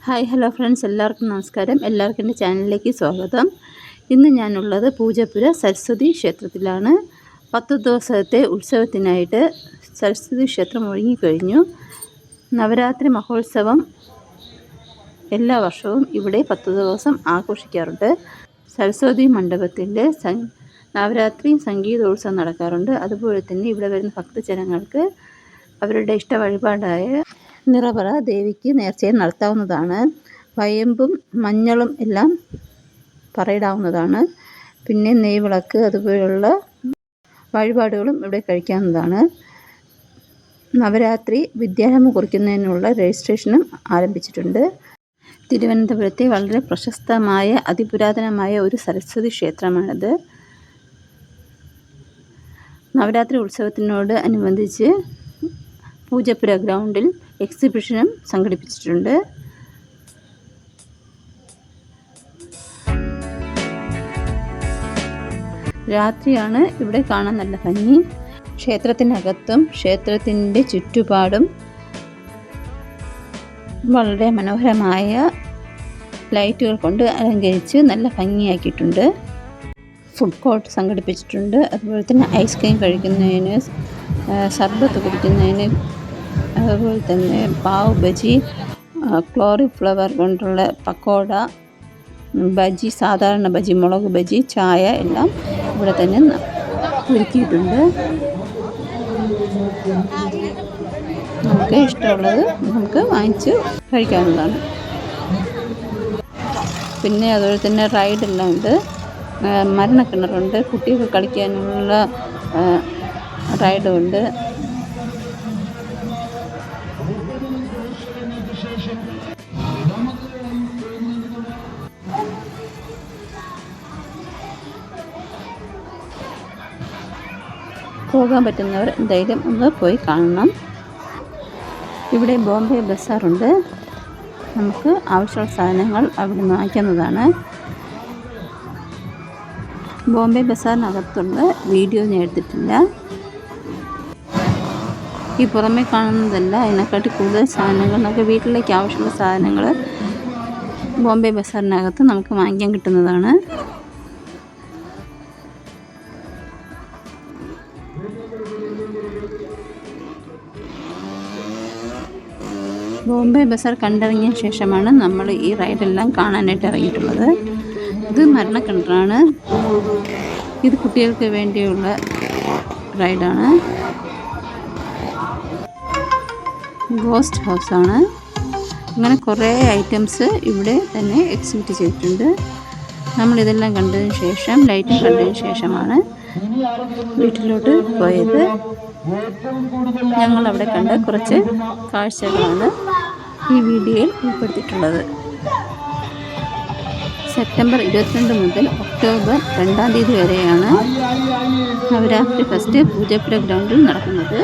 Hi hello friends, എല്ലാവർക്കും നമസ്കാരം. എല്ലാവർക്കും എൻ്റെ ചാനലിലേക്ക് സ്വാഗതം. ഇന്ന് ഞാനുള്ളത് പൂജപ്പുര സരസ്വതി ക്ഷേത്രത്തിലാണ്. 10 ദിവസത്തെ ഉത്സവത്തിനായിട്ട് സരസ്വതി ക്ഷേത്രം ഒരുങ്ങിക്കഴിഞ്ഞു. നവരാത്രി മഹോത്സവം എല്ലാ വർഷവും ഇവിടെ 10 ദിവസം ആഘോഷിക്കാറുണ്ട്. സരസ്വതി മണ്ഡപത്തിൻ്റെ നവരാത്രി സംഗീതോത്സവം നടക്കാറുണ്ട്. അതുപോലെ തന്നെ ഇവിടെ വരുന്ന ഭക്തജനങ്ങൾക്ക് അവരുടെ ഇഷ്ട വഴിപാടായ നിറപറ ദേവിക്ക് നേർച്ചയും നടത്താവുന്നതാണ്. വയമ്പും മഞ്ഞളും എല്ലാം പറയിടാവുന്നതാണ്. പിന്നെ നെയ്വിളക്ക് അതുപോലുള്ള വഴിപാടുകളും ഇവിടെ കഴിക്കാവുന്നതാണ്. നവരാത്രി വിദ്യാരംഭം കുറിക്കുന്നതിനുള്ള രജിസ്ട്രേഷനും ആരംഭിച്ചിട്ടുണ്ട്. തിരുവനന്തപുരത്തെ വളരെ പ്രശസ്തമായ അതിപുരാതനമായ ഒരു സരസ്വതി ക്ഷേത്രമാണിത്. നവരാത്രി ഉത്സവത്തിനോട് അനുബന്ധിച്ച് പൂജപ്പുര ഗ്രൗണ്ടിൽ എക്സിബിഷനും സംഘടിപ്പിച്ചിട്ടുണ്ട്. രാത്രിയാണ് ഇവിടെ കാണാൻ നല്ല ഭംഗി. ക്ഷേത്രത്തിനകത്തും ക്ഷേത്രത്തിൻ്റെ ചുറ്റുപാടും വളരെ മനോഹരമായ ലൈറ്റുകൾ കൊണ്ട് അലങ്കരിച്ച് നല്ല ഭംഗിയാക്കിയിട്ടുണ്ട്. ഫുഡ് കോർട്ട് സംഘടിപ്പിച്ചിട്ടുണ്ട്. അതുപോലെ തന്നെ ഐസ്ക്രീം കഴിക്കുന്നതിന്, സർബത്ത് കുടിക്കുന്നതിന്, അതുപോലെ തന്നെ പാവ് ബജി, ക്ലോറിഫ്ലവർ കൊണ്ടുള്ള പക്കോട, ബജി, സാധാരണ ബജി, മുളക് ബജി, ചായ എല്ലാം ഇവിടെ തന്നെ ഒരുക്കിയിട്ടുണ്ട്. നമുക്ക് ഇഷ്ടമുള്ളത് നമുക്ക് വാങ്ങിച്ച് കഴിക്കാവുന്നതാണ്. പിന്നെ അതുപോലെ തന്നെ റൈഡെല്ലാം ഉണ്ട്. മരണക്കിണറുണ്ട്, കുട്ടികൾക്ക് കളിക്കാനുള്ള റൈഡുണ്ട്. പോകാൻ പറ്റുന്നവർ എന്തായാലും ഒന്ന് പോയി കാണണം. ഇവിടെ ബോംബെ ബസാറുണ്ട്. നമുക്ക് ആവശ്യമുള്ള സാധനങ്ങൾ അവിടെ നിന്ന് വാങ്ങിക്കുന്നതാണ്. ബോംബെ ബസാറിനകത്തുള്ള വീഡിയോ ഞാൻ എടുത്തിട്ടില്ല. ഈ പുറമേ കാണുന്നതല്ല, അതിനെക്കാട്ടി കൂടുതൽ സാധനങ്ങൾ, നമുക്ക് വീട്ടിലേക്ക് ആവശ്യമുള്ള സാധനങ്ങൾ ബോംബെ ബസാറിനകത്ത് നമുക്ക് വാങ്ങിക്കാൻ കിട്ടുന്നതാണ്. ബോംബെ ബസാർ കണ്ടിറങ്ങിയ ശേഷമാണ് നമ്മൾ ഈ റൈഡെല്ലാം കാണാനായിട്ട് ഇറങ്ങിയിട്ടുള്ളത്. ഇത് മരണക്കിണറാണ്. ഇത് കുട്ടികൾക്ക് വേണ്ടിയുള്ള റൈഡാണ്. ഗോസ്റ്റ് ഹൗസാണ്. അങ്ങനെ കുറേ ഐറ്റംസ് ഇവിടെ തന്നെ എക്സിബിറ്റ് ചെയ്തിട്ടുണ്ട്. നമ്മളിതെല്ലാം കണ്ടതിന് ശേഷം, ലൈറ്റും കണ്ടതിന് ശേഷമാണ് വീട്ടിലോട്ട് പോയത്. ഞങ്ങളവിടെ കണ്ട കുറച്ച് കാഴ്ചകളാണ് ഈ വീഡിയോയിൽ ഉൾപ്പെടുത്തിയിട്ടുള്ളത്. സെപ്റ്റംബർ 22 മുതൽ ഒക്ടോബർ 2 വരെയാണ് നവരാത്രി ഫെസ്റ്റ് പൂജപ്പുര ഗ്രൗണ്ടിൽ നടക്കുന്നത്.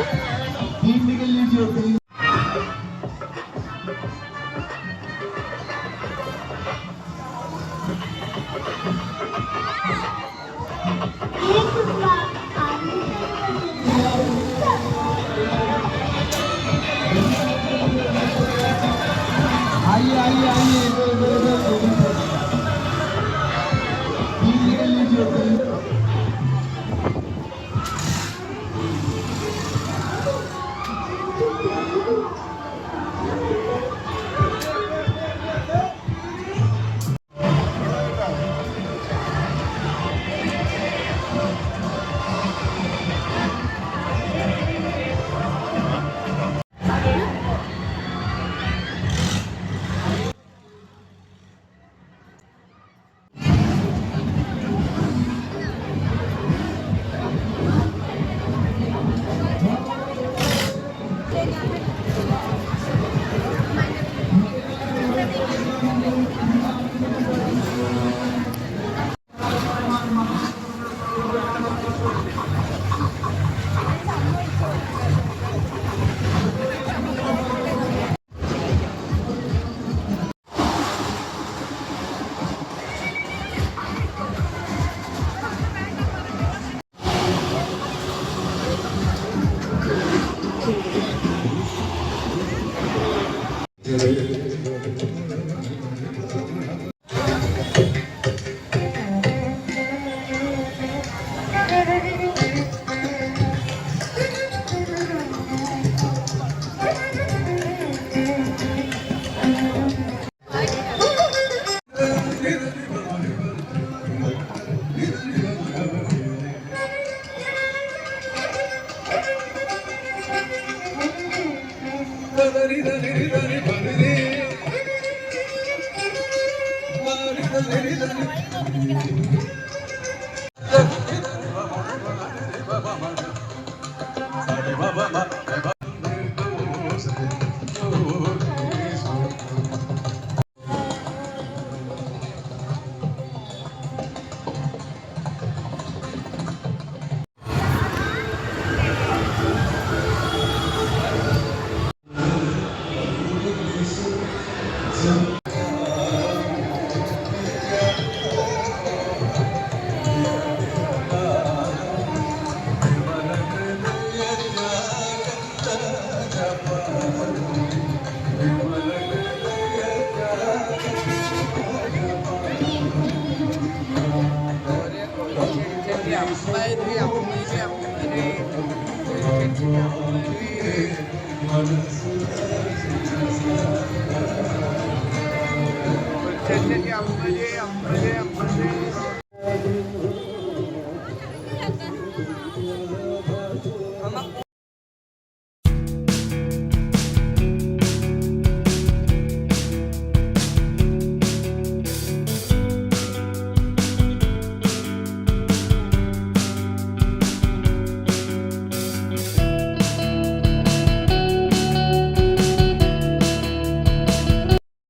Ampere, ampere, ampere.